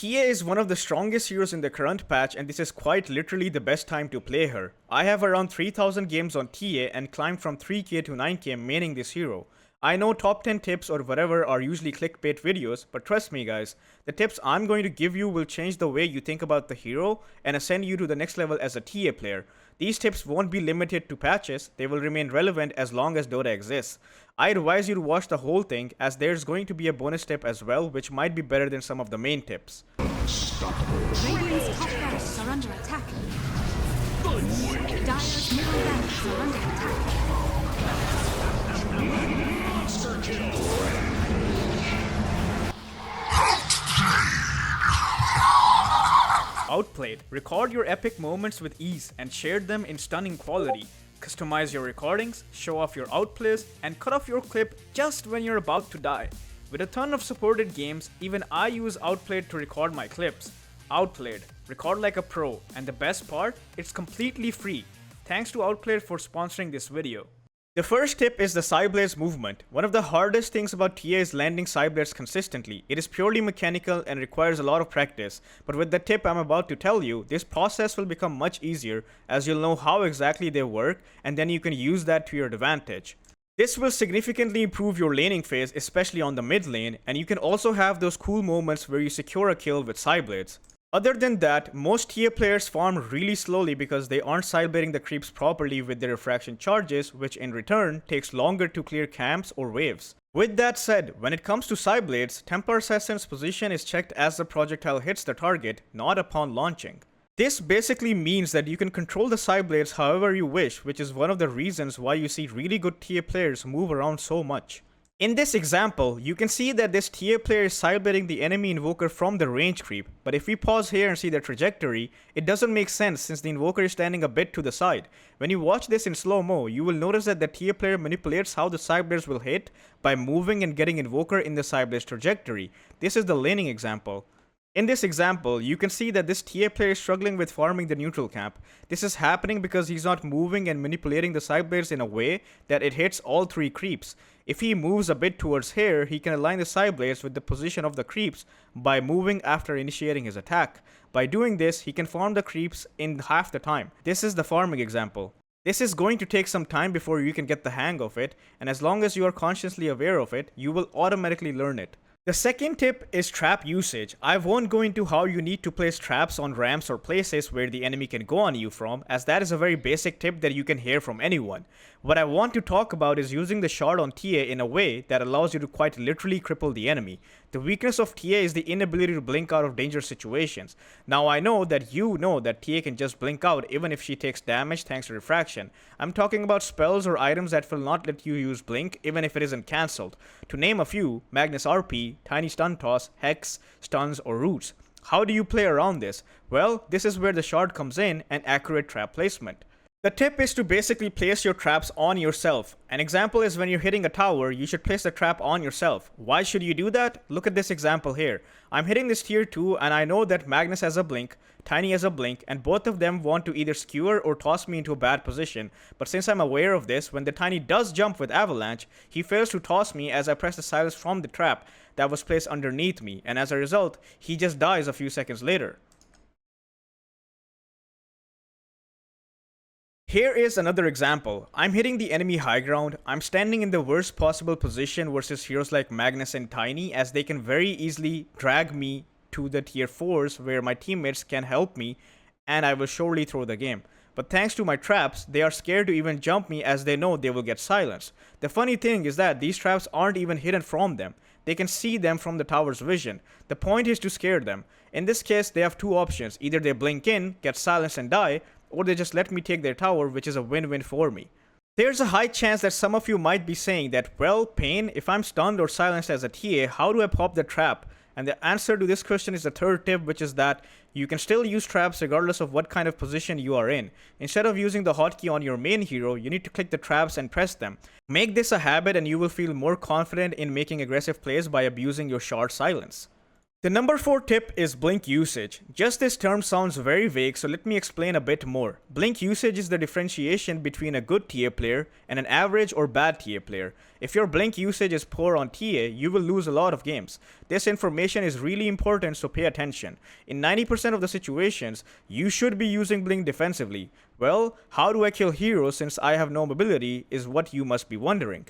TA is one of the strongest heroes in the current patch, and this is quite literally the best time to play her. I have around 3000 games on TA and climbed from 3k to 9k maining this hero. I know top 10 tips or whatever are usually clickbait videos, but trust me guys, the tips I'm going to give you will change the way you think about the hero and ascend you to the next level as a TA player. These tips won't be limited to patches, they will remain relevant as long as Dota exists. I advise you to watch the whole thing, as there's going to be a bonus tip as well which might be better than some of the main tips. Radiant's top barracks are under attack. Dire's middle barracks are under attack. Monster kill. Outplayed. Record your epic moments with ease and share them in stunning quality. Customize your recordings, show off your outplays, and cut off your clip just when you're about to die. With a ton of supported games, even I use Outplayed to record my clips. Outplayed. Record like a pro, and the best part, it's completely free. Thanks to Outplayed for sponsoring this video. The first tip is the Psi Blades Movement. One of the hardest things about TA is landing Psi Blades consistently. It is purely mechanical and requires a lot of practice, but with the tip I'm about to tell you, this process will become much easier as you'll know how exactly they work, and then you can use that to your advantage. This will significantly improve your laning phase, especially on the mid lane, and you can also have those cool moments where you secure a kill with Psi Blades. Other than that, most TA players farm really slowly because they aren't sideblading the creeps properly with their refraction charges, which in return takes longer to clear camps or waves. With that said, when it comes to Psi Blades, Templar Assassin's position is checked as the projectile hits the target, not upon launching. This basically means that you can control the Psi Blades however you wish, which is one of the reasons why you see really good TA players move around so much. In this example, you can see that this TA player is sideblading the enemy invoker from the range creep, but if we pause here and see the trajectory, it doesn't make sense since the invoker is standing a bit to the side. When you watch this in slow-mo, you will notice that the TA player manipulates how the Psi Blades will hit by moving and getting invoker in the Psi Blades trajectory. This is the laning example. In this example, you can see that this TA player is struggling with farming the neutral camp. This is happening because he's not moving and manipulating the Psi Blades in a way that it hits all three creeps. If he moves a bit towards here, he can align the Psi Blades with the position of the creeps by moving after initiating his attack. By doing this, he can farm the creeps in half the time. This is the farming example. This is going to take some time before you can get the hang of it, and as long as you are consciously aware of it, you will automatically learn it. The second tip is trap usage. I won't go into how you need to place traps on ramps or places where the enemy can go on you from, as that is a very basic tip that you can hear from anyone. What I want to talk about is using the shard on TA in a way that allows you to quite literally cripple the enemy. The weakness of TA is the inability to blink out of dangerous situations. Now I know that you know that TA can just blink out even if she takes damage thanks to refraction. I'm talking about spells or items that will not let you use blink even if it isn't cancelled. To name a few, Magnus RP, Tiny Stun Toss, Hex, Stuns, or Roots. How do you play around this? Well, this is where the shard comes in and accurate trap placement. The tip is to basically place your traps on yourself. An example is when you're hitting a tower, you should place the trap on yourself. Why should you do that? Look at this example here. I'm hitting this tier 2 and I know that Magnus has a blink, Tiny has a blink, and both of them want to either skewer or toss me into a bad position. But since I'm aware of this, when the Tiny does jump with Avalanche, he fails to toss me as I press the silence from the trap that was placed underneath me, and as a result, he just dies a few seconds later. Here is another example. I'm hitting the enemy high ground. I'm standing in the worst possible position versus heroes like Magnus and Tiny, as they can very easily drag me to the tier 4s where my teammates can help me and I will surely throw the game. But thanks to my traps, they are scared to even jump me as they know they will get silenced. The funny thing is that these traps aren't even hidden from them. They can see them from the tower's vision. The point is to scare them. In this case, they have two options. Either they blink in, get silenced and die, or they just let me take their tower, which is a win-win for me. There's a high chance that some of you might be saying that, well, Pain, if I'm stunned or silenced as a TA, how do I pop the trap? And the answer to this question is the third tip, which is that you can still use traps regardless of what kind of position you are in. Instead of using the hotkey on your main hero, you need to click the traps and press them. Make this a habit and you will feel more confident in making aggressive plays by abusing your shard silence. The number 4 tip is blink usage. Just this term sounds very vague, so let me explain a bit more. Blink usage is the differentiation between a good TA player and an average or bad TA player. If your blink usage is poor on TA, you will lose a lot of games. This information is really important, so pay attention. In 90% of the situations, you should be using blink defensively. Well, how do I kill heroes since I have no mobility is what you must be wondering.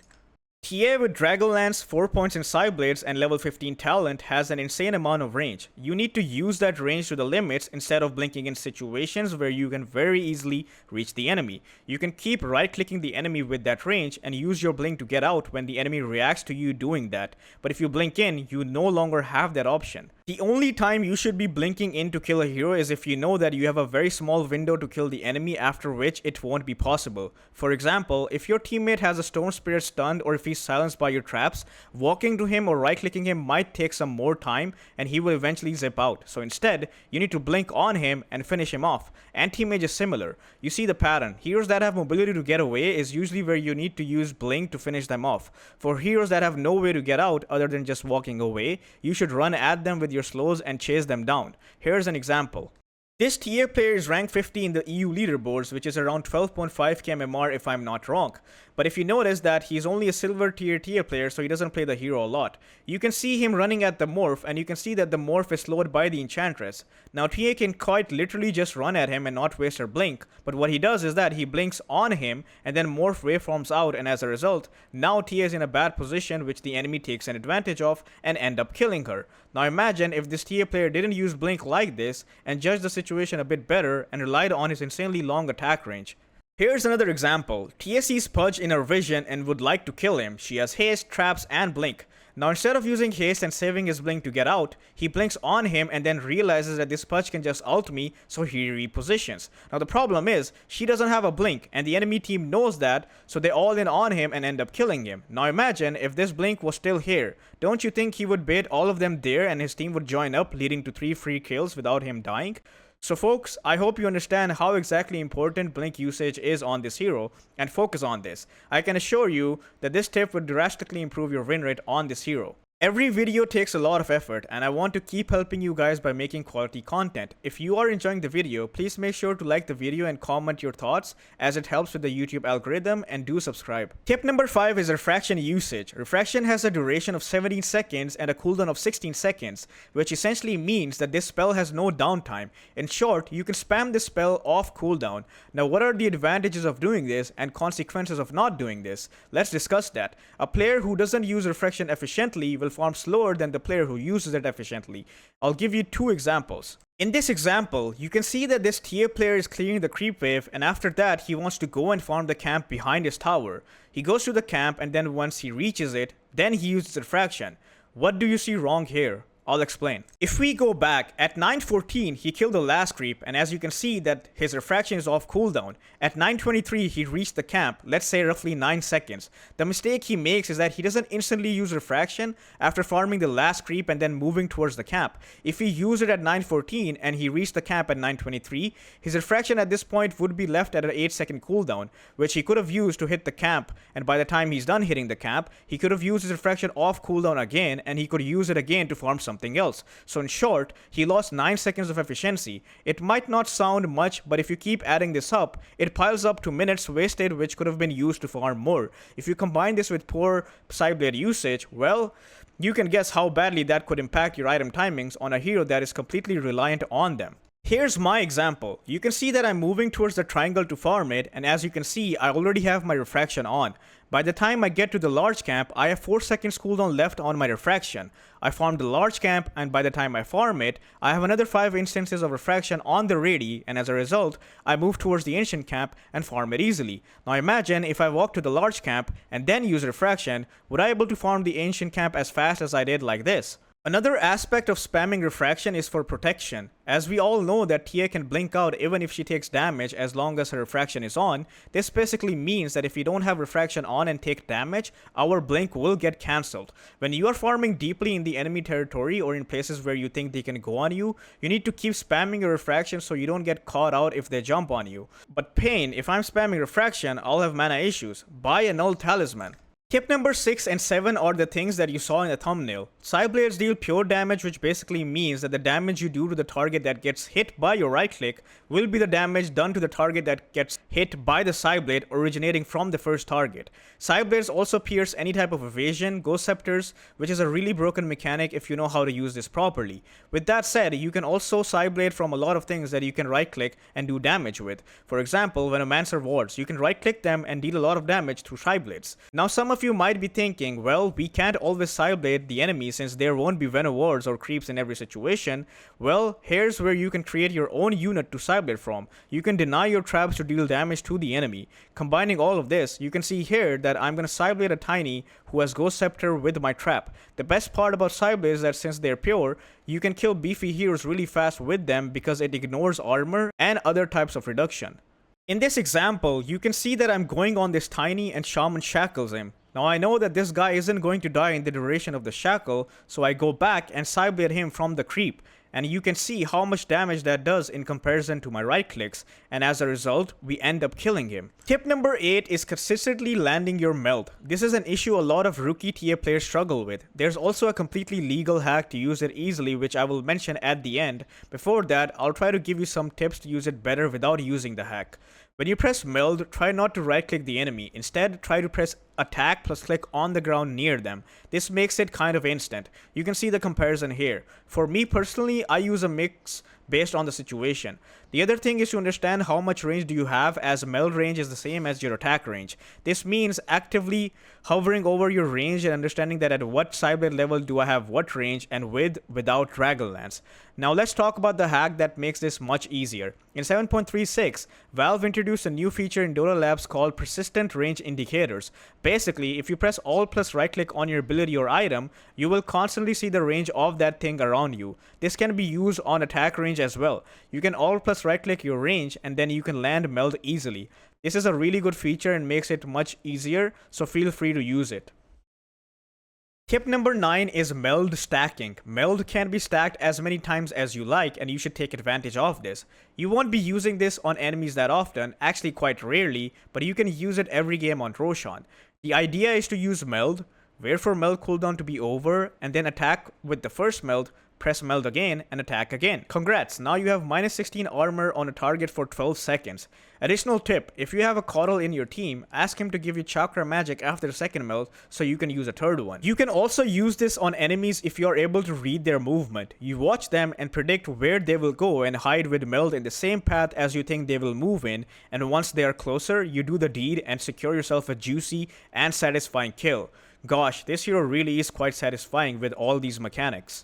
TA with Dragonlance, 4 points in Psi Blades, and level 15 talent has an insane amount of range. You need to use that range to the limits instead of blinking in situations where you can very easily reach the enemy. You can keep right-clicking the enemy with that range and use your blink to get out when the enemy reacts to you doing that. But if you blink in, you no longer have that option. The only time you should be blinking in to kill a hero is if you know that you have a very small window to kill the enemy, after which it won't be possible. For example, if your teammate has a Storm Spirit stunned or if he's silenced by your traps, walking to him or right-clicking him might take some more time and he will eventually zip out. So instead, you need to blink on him and finish him off. Anti-mage is similar. You see the pattern. Heroes that have mobility to get away is usually where you need to use blink to finish them off. For heroes that have no way to get out other than just walking away, you should run at them with your slows and chase them down. Here's an example. This TA player is rank 50 in the EU leaderboards, which is around 12.5k MMR if I'm not wrong. But if you notice that he's only a silver tier TA player, so he doesn't play the hero a lot. You can see him running at the morph, and you can see that the morph is slowed by the enchantress. Now TA can quite literally just run at him and not waste her blink, but what he does is that he blinks on him and then morph waveforms out, and as a result, now TA is in a bad position which the enemy takes an advantage of and end up killing her. Now imagine if this TA player didn't use blink like this and judged the situation a bit better and relied on his insanely long attack range. Here's another example. TA sees Pudge in her vision and would like to kill him. She has haste, traps, and blink. Now instead of using haste and saving his blink to get out, he blinks on him and then realizes that this Pudge can just ult me, so he repositions. Now the problem is, she doesn't have a blink and the enemy team knows that, so they all in on him and end up killing him. Now imagine if this blink was still here. Don't you think he would bait all of them there and his team would join up, leading to 3 free kills without him dying? So folks, I hope you understand how exactly important blink usage is on this hero and focus on this. I can assure you that this tip would drastically improve your win rate on this hero. Every video takes a lot of effort and I want to keep helping you guys by making quality content. If you are enjoying the video, please make sure to like the video and comment your thoughts as it helps with the YouTube algorithm, and do subscribe. Tip number 5 is Refraction Usage. Refraction has a duration of 17 seconds and a cooldown of 16 seconds, which essentially means that this spell has no downtime. In short, you can spam this spell off cooldown. Now what are the advantages of doing this and consequences of not doing this? Let's discuss that. A player who doesn't use Refraction efficiently will farm slower than the player who uses it efficiently. I'll give you 2 examples. In this example, you can see that this TA player is clearing the creep wave, and after that he wants to go and farm the camp behind his tower. He goes to the camp and then once he reaches it, then he uses Refraction. What do you see wrong here? I'll explain. If we go back, at 9:14 he killed the last creep, and as you can see that his refraction is off cooldown. At 9:23 he reached the camp, let's say roughly 9 seconds. The mistake he makes is that he doesn't instantly use refraction after farming the last creep and then moving towards the camp. If he used it at 9:14 and he reached the camp at 9:23, his refraction at this point would be left at an 8-second cooldown, which he could have used to hit the camp, and by the time he's done hitting the camp, he could have used his refraction off cooldown again, and he could use it again to farm something else. So in short, he lost 9 seconds of efficiency. It might not sound much, but if you keep adding this up, it piles up to minutes wasted which could have been used to farm more. If you combine this with poor Psi Blade usage, well, you can guess how badly that could impact your item timings on a hero that is completely reliant on them. Here's my example. You can see that I'm moving towards the triangle to farm it, and as you can see, I already have my refraction on. By the time I get to the large camp, I have 4 seconds cooldown left on my refraction. I farmed the large camp, and by the time I farm it, I have another 5 instances of refraction on the ready, and as a result, I move towards the ancient camp and farm it easily. Now imagine if I walk to the large camp and then use refraction, would I be able to farm the ancient camp as fast as I did like this? Another aspect of spamming refraction is for protection. As we all know that Tia can blink out even if she takes damage as long as her refraction is on, this basically means that if we don't have refraction on and take damage, our blink will get cancelled. When you are farming deeply in the enemy territory or in places where you think they can go on you, you need to keep spamming your refraction so you don't get caught out if they jump on you. But Pain, if I'm spamming refraction, I'll have mana issues. Buy a null talisman. Tip number 6 and 7 are the things that you saw in the thumbnail. Psi Blades deal pure damage, which basically means that the damage you do to the target that gets hit by your right click will be the damage done to the target that gets hit by the Psi Blade originating from the first target. Psi Blades also pierce any type of evasion, ghost scepters, which is a really broken mechanic if you know how to use this properly. With that said, you can also Psi Blade from a lot of things that you can right click and do damage with. For example, when a Mancer wards, you can right click them and deal a lot of damage through Psi Blades. Now some of you might be thinking, well, we can't always Psi Blade the enemy since there won't be Venom wards or creeps in every situation. Well, here's where you can create your own unit to Psi Blade from. You can deny your traps to deal damage to the enemy. Combining all of this, you can see here that I'm gonna Psi Blade a Tiny who has Ghost Scepter with my trap. The best part about Psi Blade is that since they're pure, you can kill beefy heroes really fast with them because it ignores armor and other types of reduction. In this example, you can see that I'm going on this Tiny and Shaman shackles him. Now I know that this guy isn't going to die in the duration of the shackle, so I go back and Psi Blade him from the creep. And you can see how much damage that does in comparison to my right clicks, and as a result, we end up killing him. Tip number 8 is consistently landing your meld. This is an issue a lot of rookie TA players struggle with. There's also a completely legal hack to use it easily, which I will mention at the end. Before that, I'll try to give you some tips to use it better without using the hack. When you press meld, try not to right click the enemy. Instead, try to press attack plus click on the ground near them. This makes it kind of instant. You can see the comparison here. For me personally, I use a mix based on the situation. The other thing is to understand how much range do you have, as meld range is the same as your attack range. This means actively hovering over your range and understanding that at what Psi Blade level do I have what range and without Dragonlance. Now let's talk about the hack that makes this much easier. In 7.36, Valve introduced a new feature in Dota Labs called Persistent Range Indicators. Basically, if you press Alt plus right click on your ability or item, you will constantly see the range of that thing around you. This can be used on attack range as well. You can Alt plus right click your range and then you can land meld easily. This is a really good feature and makes it much easier, so feel free to use it. Tip number 9 is Meld Stacking. Meld can be stacked as many times as you like, and you should take advantage of this. You won't be using this on enemies that often, actually quite rarely, but you can use it every game on Roshan. The idea is to use Meld, wait for Meld cooldown to be over, and then attack with the first Meld, press meld again, and attack again. Congrats, now you have minus 16 armor on a target for 12 seconds. Additional tip, if you have a Coddle in your team, ask him to give you chakra magic after the second meld so you can use a third one. You can also use this on enemies if you are able to read their movement. You watch them and predict where they will go and hide with meld in the same path as you think they will move in, and once they are closer, you do the deed and secure yourself a juicy and satisfying kill. Gosh, this hero really is quite satisfying with all these mechanics.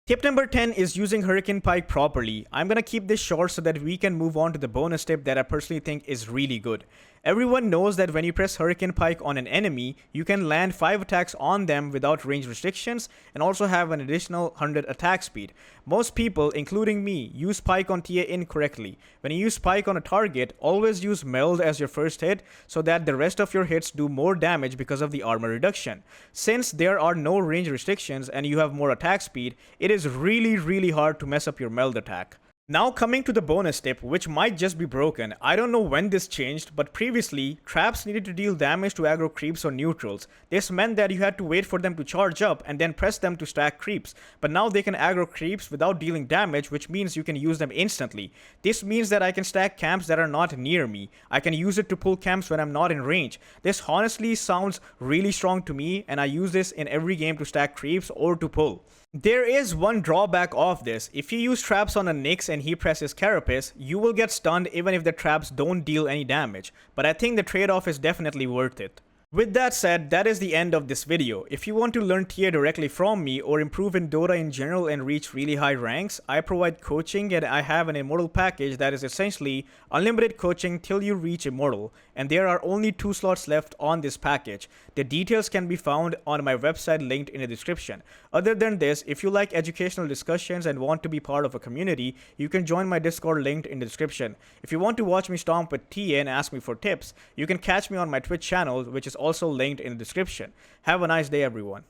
Tip number 10 is using Hurricane Pike properly. I'm gonna keep this short so that we can move on to the bonus tip that I personally think is really good. Everyone knows that when you press Hurricane Pike on an enemy, you can land 5 attacks on them without range restrictions and also have an additional 100 attack speed. Most people, including me, use Pike on TA incorrectly. When you use Pike on a target, always use Meld as your first hit so that the rest of your hits do more damage because of the armor reduction. Since there are no range restrictions and you have more attack speed, it is really hard to mess up your Meld attack. Now coming to the bonus tip, which might just be broken. I don't know when this changed, but previously, traps needed to deal damage to aggro creeps or neutrals. This meant that you had to wait for them to charge up and then press them to stack creeps. But now they can aggro creeps without dealing damage, which means you can use them instantly. This means that I can stack camps that are not near me. I can use it to pull camps when I'm not in range. This honestly sounds really strong to me, and I use this in every game to stack creeps or to pull. There is one drawback of this. If you use traps on a Nyx and he presses Carapace, you will get stunned even if the traps don't deal any damage, but I think the trade-off is definitely worth it. With that said, that is the end of this video. If you want to learn TA directly from me or improve in Dota in general and reach really high ranks, I provide coaching and I have an Immortal package that is essentially unlimited coaching till you reach Immortal, and there are only 2 slots left on this package. The details can be found on my website linked in the description. Other than this, if you like educational discussions and want to be part of a community, you can join my Discord linked in the description. If you want to watch me stomp with TA and ask me for tips, you can catch me on my Twitch channel, which is also linked in the description. Have a nice day, everyone.